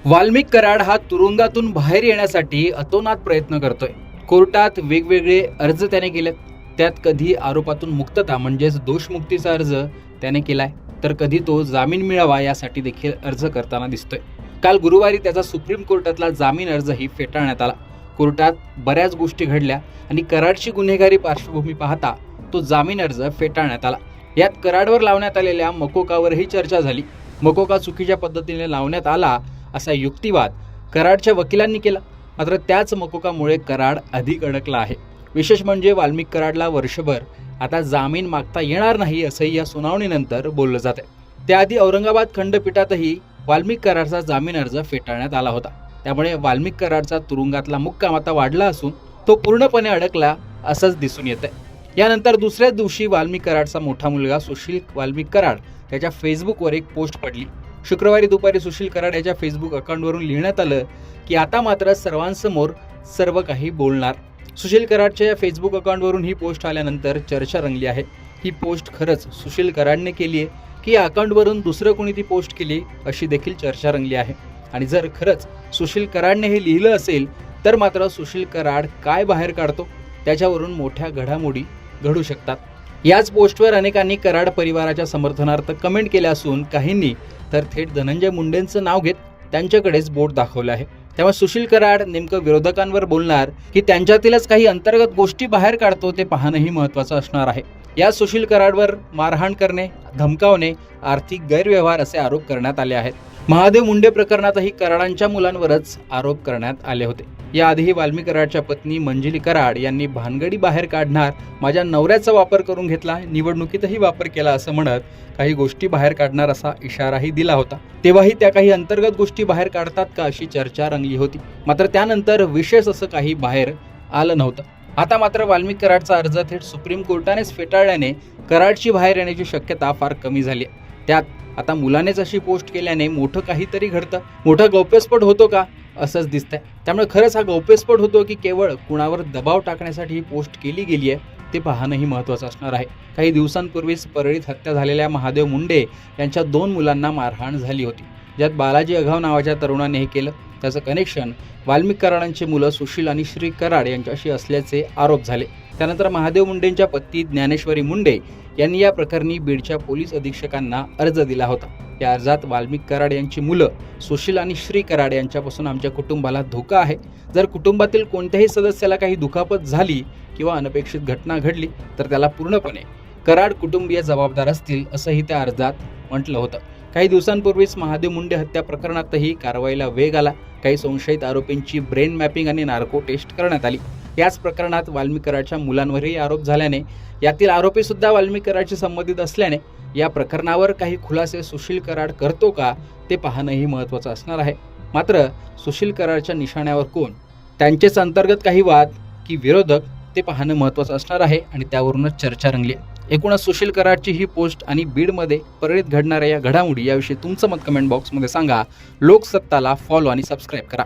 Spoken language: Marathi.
वाल्मिक कराड हा तुरुंगातून बाहेर येण्यासाठी अतोनात प्रयत्न करतोय। कोर्टात वेगवेगळे अर्ज त्याने केलेत। त्यात कधी आरोपातून मुक्तता म्हणजेच दोषमुक्तीचा अर्ज त्याने केलाय, तर कधी तो जामीन मिळावा यासाठी देखील अर्ज करताना दिसतोय। काल गुरुवारी त्याचा सुप्रीम कोर्टातला जामीन अर्जही फेटाळण्यात आला। कोर्टात बऱ्याच गोष्टी घडल्या आणि कराडची गुन्हेगारी पार्श्वभूमी पाहता तो जामीन अर्ज फेटाळण्यात आला। यात कराडवर लावण्यात आलेल्या मकोकावरही चर्चा झाली। मकोका चुकीच्या पद्धतीने लावण्यात आला असा युक्तिवाद कराडच्या वकिलांनी केला, मात्र त्याच मकोकामुळे कराड अधिक अडकला आहे। विशेष म्हणजे वाल्मिक कराडला वर्षभर आता जामीन मागता येणार नाही असंही या सुनावणीनंतर बोललं जात आहे। त्याआधी औरंगाबाद खंडपीठातही वाल्मिक कराडचा जामीन अर्ज फेटाळण्यात आला होता। त्यामुळे वाल्मिक कराडचा तुरुंगातला मुक्काम आता वाढला असून तो पूर्णपणे अडकला असंच दिसून येत आहे। यानंतर दुसऱ्याच दिवशी वाल्मिक कराडचा मोठा मुलगा सुशील वाल्मिक कराड त्याच्या फेसबुकवर एक पोस्ट पडली। शुक्रवारी दुपारी सुशील कराड याच्या फेसबुक अकाउंटवरून लिहिण्यात आलं की आता मात्र सर्वांसमोर सर्व काही बोलणार। सुशील कराडच्या या फेसबुक अकाउंटवरून ही पोस्ट आल्यानंतर चर्चा रंगली आहे। ही पोस्ट खरंच सुशील कराडने केली आहे की या अकाउंटवरून दुसरं कोणी ती पोस्ट केली अशी देखील चर्चा रंगली आहे। आणि जर खरंच सुशील कराडने हे लिहिलं असेल तर मात्र सुशील कराड काय बाहेर काढतो त्याच्यावरून मोठ्या घडामोडी घडू शकतात। याच पोस्टवर अनेकांनी कराड परिवाराच्या समर्थनार्थ कमेंट केल्या असून काहींनी तर थेट धनंजय मुंडेंचं नाव घेत त्यांच्याकडेच बोट दाखवलं आहे। त्यामुळे सुशील कराड नेमकं विरोधकांवर बोलणार की त्यांच्यातीलच काही अंतर्गत गोष्टी बाहेर काढतो ते पाहणंही महत्त्वाचं असणार आहे। या सुशील कराडवर मारहाण करणे, धमकावणे, आर्थिक गैरव्यवहार असे आरोप करण्यात आले आहेत। महादेव मुंडे प्रकरणातही कराडांच्या मुलांवरच आरोप करण्यात आले होते। याआधीही वाल्मिक कराडच्या पत्नी मंजिली कराड यांनी भानगडी बाहेर काढणार, माझ्या नवऱ्याचा वापर करून घेतला, निवडणुकीतही वापर केला असं म्हणत काही गोष्टी बाहेर काढणार असा इशाराही दिला होता। तेव्हाही त्या काही अंतर्गत गोष्टी बाहेर काढतात का अशी चर्चा रंगली होती, मात्र त्यानंतर विशेष असं काही बाहेर आलं नव्हतं। आता मात्र वाल्मिक कराडचा अर्ज थेट सुप्रीम कोर्टानेच फेटाळल्याने कराडची बाहेर येण्याची शक्यता फार कमी झाली आहे। त्यात आता मुलानेच अशी पोस्ट केल्याने मोठं काहीतरी घडतं, मोठा गौप्यस्फोट होतो का असंच दिसतंय। त्यामुळे खरंच हा गौप्यस्फोट होतो की केवळ कुणावर दबाव टाकण्यासाठी ही पोस्ट केली गेली आहे ते पाहणंही महत्त्वाचं असणार आहे। काही दिवसांपूर्वीच परळीत हत्या झालेल्या महादेव मुंडे यांच्या 2 मुलांना मारहाण झाली होती, ज्यात बालाजी अघाव नावाच्या तरुणाने हे केलं। त्याचं कनेक्शन वाल्मिक कराडांची मुलं सुशील आणि श्री कराड यांच्याशी असल्याचे आरोप झाले। त्यानंतर महादेव मुंडेंच्या पत्नी ज्ञानेश्वरी मुंडे यांनी या प्रकरणी बीडच्या पोलीस अधीक्षकांना अर्ज दिला होता। या अर्जात वाल्मिक कराड यांची मुलं सुशील आणि श्री कराड यांच्यापासून आमच्या कुटुंबाला धोका आहे, जर कुटुंबातील कोणत्याही सदस्याला काही दुखापत झाली किंवा अनपेक्षित घटना घडली तर त्याला पूर्णपणे कराड कुटुंबीय जबाबदार असतील असंही त्या अर्जात म्हटलं होतं। काही दिवसांपूर्वीच महादेव मुंडे हत्या प्रकरणातही कारवाईला वेग आला। काही संशयित आरोपींची ब्रेन मॅपिंग आणि नार्को टेस्ट करण्यात आली। याच प्रकरणात वाल्मिक कराडच्या मुलांवरही आरोप झाल्याने यातील आरोपी सुद्धा वाल्मिक कराडशी संबंधित असल्याने या प्रकरणावर काही खुलासे सुशील कराड करतो का ते पाहणंही महत्त्वाचं असणार आहे। मात्र सुशील कराडच्या निशाण्यावर कोण, त्यांचेच अंतर्गत काही वाद की विरोधक ते पाहणं महत्त्वाचं असणार आहे आणि त्यावरूनच चर्चा रंगली। एकूणच सुशील कराडची ही पोस्ट आणि बीडमध्ये परळीत घडणाऱ्या या घडामोडी याविषयी तुमचं मत कमेंट बॉक्समध्ये सांगा। लोकसत्ताला फॉलो आणि सबस्क्राईब करा।